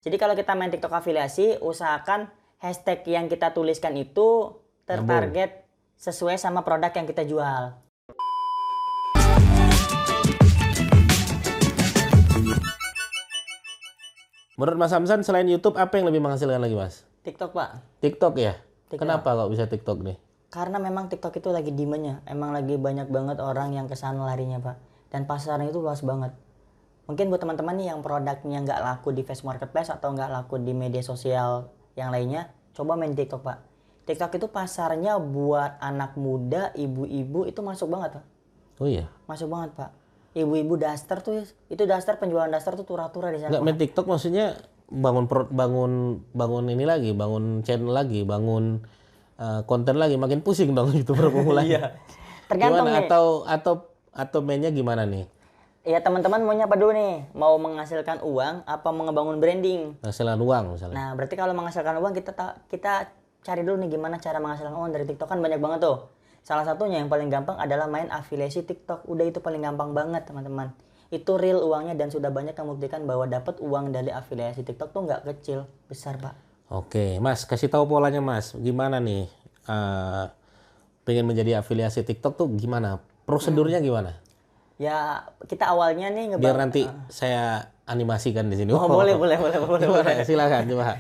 Jadi kalau kita main TikTok afiliasi, usahakan hashtag yang kita tuliskan itu tertarget sesuai sama produk yang kita jual. Menurut Mas Hamzan, selain YouTube, apa yang lebih menghasilkan lagi, Mas? TikTok, Pak. TikTok ya? TikTok. Kenapa kok bisa TikTok nih? Karena memang TikTok itu lagi demand-nya. Emang lagi banyak banget orang yang kesana larinya, Pak. Dan pasarnya itu luas banget. Mungkin buat teman-teman nih yang produknya nggak laku di Facebook Marketplace atau nggak laku di media sosial yang lainnya, coba main TikTok, Pak. TikTok itu pasarnya buat anak muda, ibu-ibu itu masuk banget, Pak. Oh iya? Masuk banget, Pak. Ibu-ibu daster tuh, itu daster, penjualan daster tuh turah-turah di sana. Nggak main TikTok maksudnya bangun ini lagi, bangun channel lagi, bangun konten lagi, makin pusing dong YouTuber pemula. Iya. Tergantung Gimana, nih. atau mainnya gimana nih? Ya teman-teman maunya apa dulu nih? Mau menghasilkan uang apa mau ngebangun branding? Menghasilkan uang misalnya. Nah, berarti kalau menghasilkan uang kita cari dulu nih gimana cara menghasilkan uang dari TikTok, kan banyak banget tuh. Salah satunya yang paling gampang adalah main afiliasi TikTok. Udah itu paling gampang banget, teman-teman. Itu real uangnya dan sudah banyak yang membuktikan bahwa dapat uang dari afiliasi TikTok tuh nggak kecil, besar, Pak. Oke, Mas, kasih tahu polanya, Mas. Gimana nih? Pengen menjadi afiliasi TikTok tuh gimana? Prosedurnya gimana? Ya, kita awalnya nih Biar nanti saya animasikan di sini. Oh, boleh. Boleh. Silakan, coba.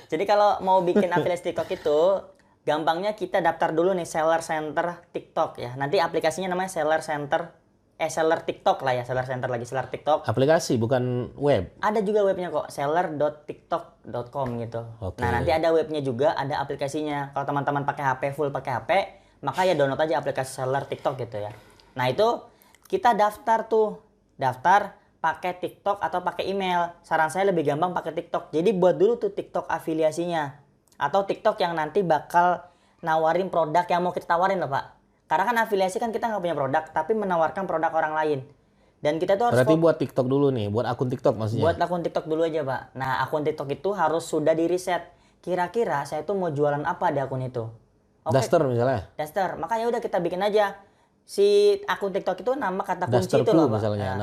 Jadi kalau mau bikin afiliasi TikTok itu, gampangnya kita daftar dulu nih Seller Center TikTok ya. Nanti aplikasinya namanya Seller TikTok lah ya, Seller Center lagi, Seller TikTok. Aplikasi bukan web. Ada juga webnya kok, seller.tiktok.com gitu. Oke. Nah, nanti ada webnya juga, ada aplikasinya. Kalau teman-teman pakai HP, full pakai HP, maka ya download aja aplikasi Seller TikTok gitu ya. Nah, itu kita daftar pakai TikTok atau pakai email. Saran saya lebih gampang pakai TikTok. Jadi buat dulu tuh TikTok afiliasinya. Atau TikTok yang nanti bakal nawarin produk yang mau kita tawarin loh, Pak. Karena kan afiliasi kan kita nggak punya produk, tapi menawarkan produk orang lain. Dan kita tuh harus Berarti buat TikTok dulu nih, buat akun TikTok maksudnya. buat akun TikTok dulu aja, Pak. Nah, akun TikTok itu harus sudah di riset. Kira-kira saya tuh mau jualan apa di akun itu. Oke, Daster misalnya. Daster. Makanya udah kita bikin aja. Si akun TikTok itu nama kata kunci Daster itu Clue loh, Pak. misalnya,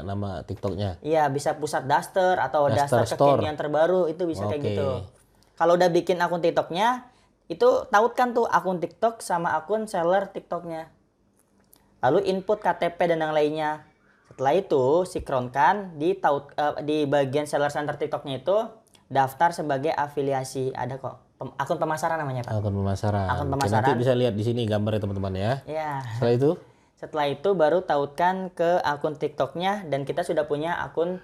nama TikToknya. Iya, bisa pusat Daster atau Daster Daster Store. kekinian terbaru, itu bisa kayak Oke. gitu. Kalau udah bikin akun TikToknya, itu tautkan tuh akun TikTok sama akun seller TikToknya. Lalu input KTP dan yang lainnya. Setelah itu sinkronkan di bagian seller center TikToknya itu daftar sebagai afiliasi. Ada kok. Akun pemasaran namanya, Pak. Akun pemasaran. Akun Oke, pemasaran. nanti bisa lihat di sini gambarnya teman-teman ya. Ya. Setelah itu Baru tautkan ke akun TikToknya dan kita sudah punya akun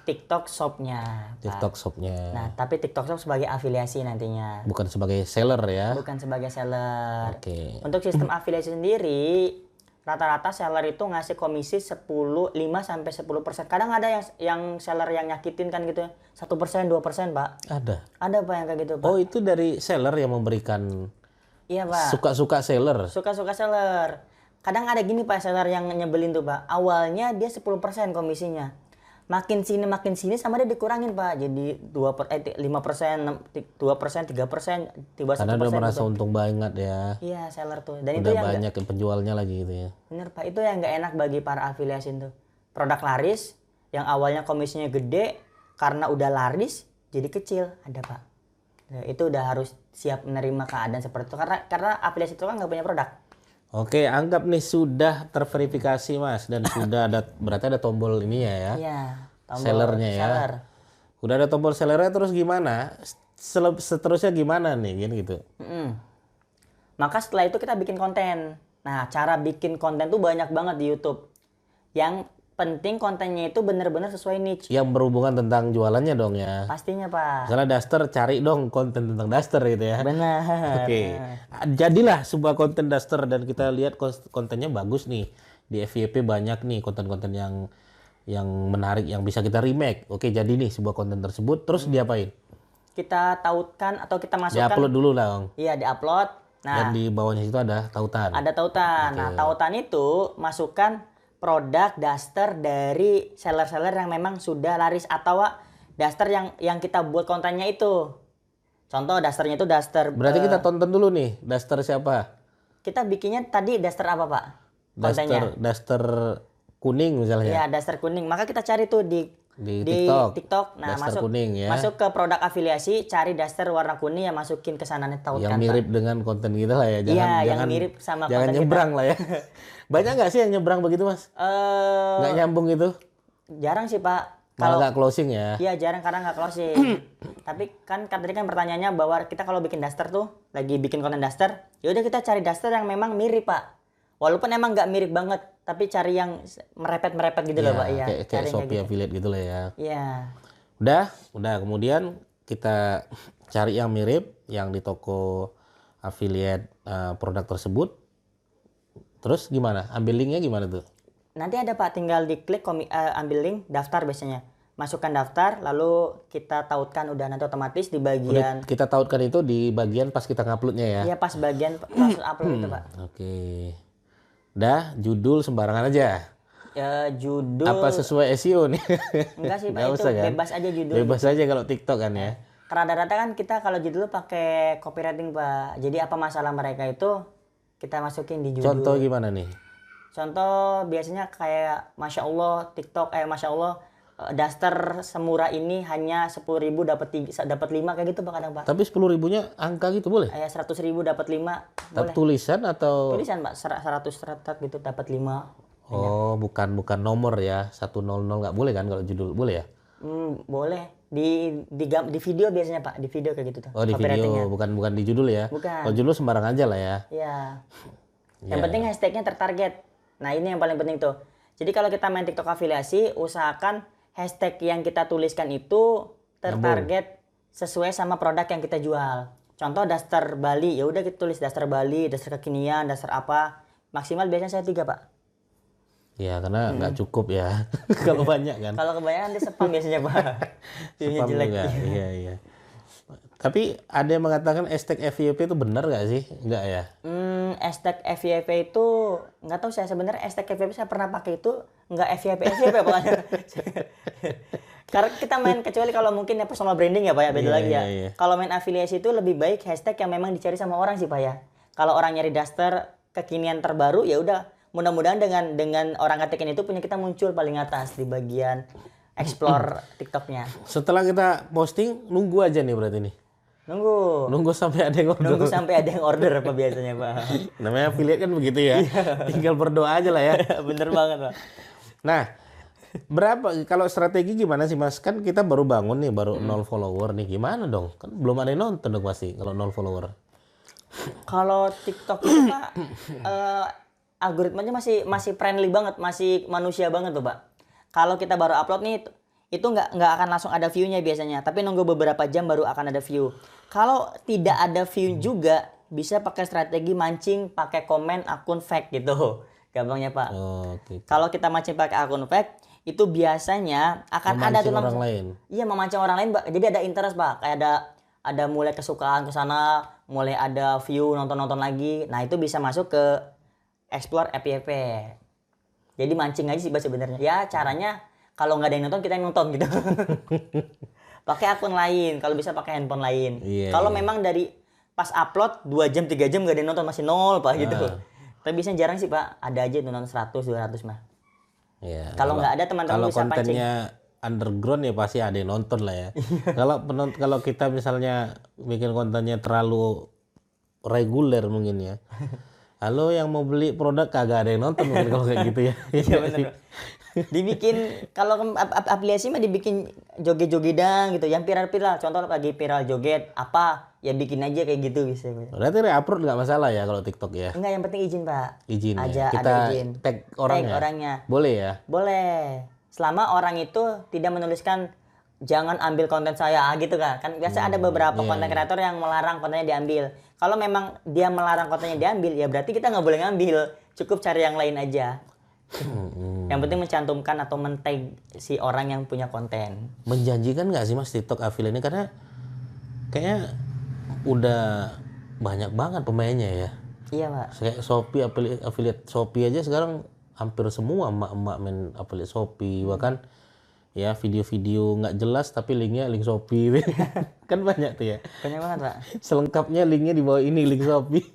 TikTok Shop-nya, Pak. TikTok Shop-nya. Nah, tapi TikTok Shop sebagai afiliasi nantinya. Bukan sebagai seller ya. Bukan sebagai seller. Oke. Untuk sistem afiliasi sendiri, rata-rata seller itu ngasih komisi 5-10%. Kadang ada yang seller yang nyakitin kan gitu. 1%, 2%, Pak. Ada. Ada, Pak, yang kayak gitu, Pak. Oh, itu dari seller yang memberikan Iya, Pak. suka-suka seller. Suka-suka seller. Kadang ada gini, Pak, seller yang nyebelin tuh, Pak. Awalnya dia 10% komisinya. Makin sini sama dia dikurangin, Pak. Jadi 5%, 2%, 3%, tiba 1%. Karena udah merasa gitu. untung banget ya. Iya, seller tuh. Dan Udah itu yang banyak penjualnya lagi gitu ya. bener, Pak. Itu yang nggak enak bagi para afiliasi tuh. Produk laris yang awalnya komisinya gede karena udah laris jadi kecil, ada, Pak. Nah, itu udah harus siap menerima keadaan seperti itu karena afiliasi itu kan nggak punya produk. Oke, anggap nih sudah terverifikasi, Mas, dan sudah berarti ada tombol ininya ya. Iya, tombol Sellernya ya. seller. Udah ada tombol sellernya, terus gimana? Seterusnya gimana nih, gitu? Maka setelah itu kita bikin konten. Nah, cara bikin konten tuh banyak banget di YouTube. Yang penting kontennya itu bener-bener sesuai niche. Yang berhubungan tentang jualannya dong ya. Pastinya, Pak. Misalnya Daster, cari dong konten tentang Daster gitu ya. Benar. Oke. Jadilah sebuah konten Daster dan kita lihat kontennya bagus nih. Di FYP banyak nih konten-konten yang menarik yang bisa kita remake. Oke, jadi nih sebuah konten tersebut terus diapain? Kita tautkan atau kita masukkan. Diupload dulu dong. Iya, diupload. Nah, Dan di bawahnya situ ada tautan. ada tautan. Nah, tautan itu masukkan produk daster dari seller-seller yang memang sudah laris atau daster yang kita buat kontennya itu. Contoh dasternya itu daster. Berarti kita tonton dulu nih Daster siapa? Kita bikinnya tadi daster apa, Pak? Kontennya. Daster kuning misalnya. Iya, daster kuning. Maka kita cari tuh di Di di TikTok. TikTok. Nah, Daster kuning ya. masuk ke produk afiliasi, cari daster warna kuning ya masukin ke sana nih tautkan, Yang mirip dengan konten kita lah ya. Jangan Iya, yang jangan mirip sama jangan konten nyebrang lah ya. Banyak nggak sih yang nyebrang begitu, Mas? Nggak nyambung itu? Jarang sih, Pak. Malah nggak closing ya. Iya, jarang karena nggak closing. Tapi kan tadi kan pertanyaannya bahwa kita kalau bikin daster tuh, lagi bikin konten daster, ya udah kita cari daster yang memang mirip, Pak. Walaupun emang nggak mirip banget, tapi cari yang merepet-merepet gitu loh, Pak. Iya, Kayak cari yang Shopee gitu. affiliate gitu lah ya. Iya. Udah kemudian kita cari yang mirip yang di toko affiliate produk tersebut. Terus gimana? Ambil linknya gimana tuh? Nanti ada, Pak, tinggal diklik ambil link daftar biasanya. Masukkan daftar, lalu kita tautkan udah nanti otomatis di bagian. Kita tautkan itu di bagian pas kita nguploadnya ya. Iya, pas bagian proses upload itu, Pak. Oke. Udah, judul sembarangan aja. Ya, judul. Apa sesuai SEO nih? Enggak sih, Pak, Nggak itu usah, kan? bebas aja judul. Bebas aja kalau TikTok kan ya. Rata-rata kan kita kalau judul pakai copywriting, Pak. Jadi apa masalah mereka itu kita masukin di judul. Contoh gimana nih? Contoh biasanya kayak Masya Allah TikTok, Masya Allah daster semurah ini hanya 10.000 dapat 5 kayak gitu, Pak, kadang, Pak. Tapi 10.000-nya angka gitu boleh? Kayak 100.000 dapat 5 Tapi boleh. tulisan atau? Tulisan, Pak, 100 gitu dapat 5. Oh, bukan nomor ya. 100 nggak boleh kan kalau judul? Boleh ya? Boleh. Di video biasanya, Pak. Di video kayak gitu tuh. Oh, di video, bukan di judul ya. Bukan. Kalau judul sembarang aja lah ya. Iya. Yang penting hashtagnya tertarget. Nah, ini yang paling penting tuh. Jadi kalau kita main TikTok afiliasi, usahakan hashtag yang kita tuliskan itu tertarget sesuai sama produk yang kita jual. Contoh daster Bali, ya udah kita tulis daster Bali, daster kekinian, daster apa. Maksimal biasanya saya 3, Pak. Ya, karena nggak cukup ya. Kalau banyak kan. Kalau kebanyakan di spam biasanya, Pak. View-nya Spam jelek. juga. Iya. Tapi ada yang mengatakan hashtag FYP itu benar nggak sih? Nggak ya? Hashtag FYP itu nggak tahu saya sebenarnya hashtag FYP saya pernah pakai itu nggak FYP pokoknya. Karena kita main kecuali kalau mungkin ya personal branding ya, Pak, ya, beda lagi ya. Iya. Kalau main afiliasi itu lebih baik hashtag yang memang dicari sama orang sih, Pak, ya. Kalau orang nyari daster kekinian terbaru ya udah mudah-mudahan dengan orang ketikin itu punya kita muncul paling atas di bagian explore TikToknya. Setelah kita posting, nunggu aja nih berarti nih. Nunggu sampai ada yang order. Nunggu sampai ada yang order apa biasanya, Pak. Namanya affiliate kan begitu ya. Tinggal berdoa aja lah ya. Bener banget, Pak. Nah, kalau strategi gimana sih, Mas? Kan kita baru bangun nih, baru 0 follower nih. Gimana dong? Kan belum ada yang nonton dong pasti kalau 0 follower. Kalau TikTok itu, Pak, algoritmanya masih friendly banget, masih manusia banget tuh, Pak. Kalau kita baru upload nih, itu nggak akan langsung ada view-nya biasanya, tapi nunggu beberapa jam baru akan ada view. Kalau tidak ada view juga, bisa pakai strategi mancing pakai komen akun fake gitu. Gampangnya, Pak. Oh, gitu. Kalau kita mancing pakai akun fake, itu biasanya akan ada Memancing tuh orang lain. Iya, memancing orang lain, Pak. Jadi ada interest, Pak. Kayak ada mulai kesukaan ke sana, mulai ada view nonton lagi. Nah, itu bisa masuk ke explore FYP. Jadi mancing aja sih, Pak, sebenarnya. Ya, caranya kalau nggak ada yang nonton, kita yang nonton gitu. Pakai akun lain, kalau bisa pakai handphone lain. Iya, Kalau memang dari pas upload 2 jam 3 jam nggak ada yang nonton, masih 0, Pak, gitu. Tapi biasanya jarang sih, Pak. Ada aja nonton 100 200 mah. Ya, Kalau nggak ada teman-teman kalau bisa pancing. kontennya underground ya pasti ada yang nonton lah ya. Kalau kita misalnya bikin kontennya terlalu reguler mungkin ya. Halo yang mau beli produk kagak ada yang nonton mungkin kalau kayak gitu ya. Iya, benar. Dibikin kalau aplikasi mah dibikin joget-jogetan gitu, yang viral-viral. Contoh lagi viral joget apa, ya bikin aja kayak gitu bisa. Berarti re-upload nggak masalah ya kalau TikTok ya? Enggak, yang penting izin, Pak. Izin ya? Aja Kita ada izin. tag orangnya? Tag orangnya. Boleh ya? Boleh. Selama orang itu tidak menuliskan jangan ambil konten saya gitu kan. Kan biasa ada beberapa konten kreator yang melarang kontennya diambil. Kalau memang dia melarang kontennya diambil, ya berarti kita nggak boleh ngambil. Cukup cari yang lain aja. Yang penting mencantumkan atau men-tag si orang yang punya konten. Menjanjikan nggak sih, Mas, TikTok affiliate ini? Karena kayaknya udah banyak banget pemainnya ya. Iya, Pak. Kayak Shopee, affiliate Shopee aja sekarang hampir semua emak-emak main affiliate Shopee. Bahkan ya video-video nggak jelas tapi linknya link Shopee. Kan banyak tuh ya. Banyak banget, Pak. Selengkapnya linknya di bawah ini, link Shopee.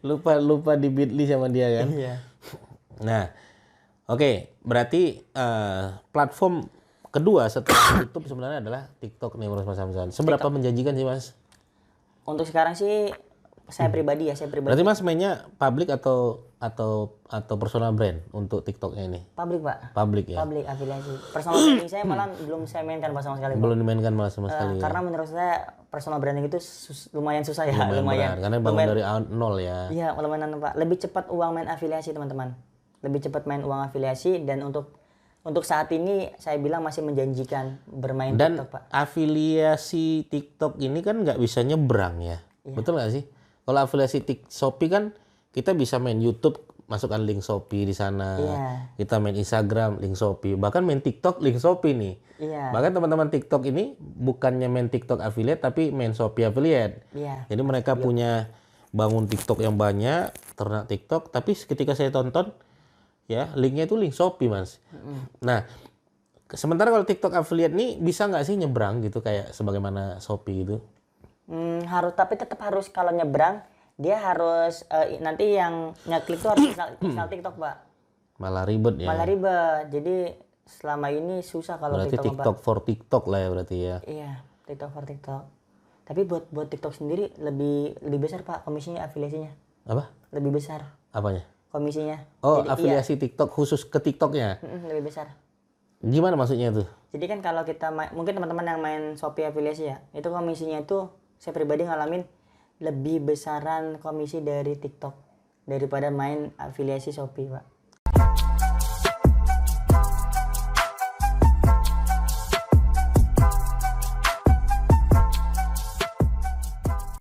lupa di Bitly sama dia kan. Iya. Nah, oke, berarti platform kedua setelah YouTube sebenarnya adalah TikTok nih menurut Mas Hamzan. Seberapa menjanjikan sih Mas? Untuk sekarang sih saya pribadi. Berarti Mas mainnya public atau personal brand untuk TikToknya ini? Publik, Pak. Public ya. Publik afiliasi. Personal branding saya malah belum saya mainkan Pak sama sekali, Pak. Belum dimainkan malah sama sekali. Karena menurut saya personal branding itu lumayan susah ya, Lumayan berat, karena bangun dari nol ya. Iya, lumayan Pak. Lebih cepat uang main afiliasi, teman-teman. Lebih cepat main uang afiliasi, dan untuk saat ini saya bilang masih menjanjikan bermain Dan TikTok, Pak. afiliasi TikTok ini kan nggak bisa nyebrang ya. Betul nggak sih? Kalau afiliasi Shopee kan kita bisa main YouTube, masukkan link Shopee di sana. Iya. Kita main Instagram, link Shopee. Bahkan main TikTok, link Shopee nih. Iya. Bahkan teman-teman TikTok ini bukannya main TikTok affiliate, tapi main Shopee affiliate. Iya. Jadi mereka punya bangun TikTok yang banyak, ternak TikTok. Tapi ketika saya tonton, ya linknya itu link Shopee, Mas. Nah, sementara kalau TikTok affiliate nih bisa nggak sih nyebrang gitu kayak sebagaimana Shopee gitu? Harus, tapi tetap harus kalau nyebrang dia harus nanti yang ngeklik tuh harus install TikTok, Pak. Malah ribet ya. Malah ribet. Jadi selama ini susah kalau Berarti TikTok, Pak. TikTok for TikTok lah ya berarti ya. Iya, TikTok for TikTok. Tapi buat TikTok sendiri lebih besar, Pak, komisinya, afiliasinya. Apa? Lebih besar Apanya? komisinya. Oh, Jadi, afiliasi TikTok khusus ke TikToknya. lebih besar. Gimana maksudnya tuh? Jadi kan kalau kita mungkin teman-teman yang main Shopee afiliasi ya, itu komisinya itu saya pribadi ngalamin lebih besaran komisi dari TikTok daripada main afiliasi Shopee, Pak.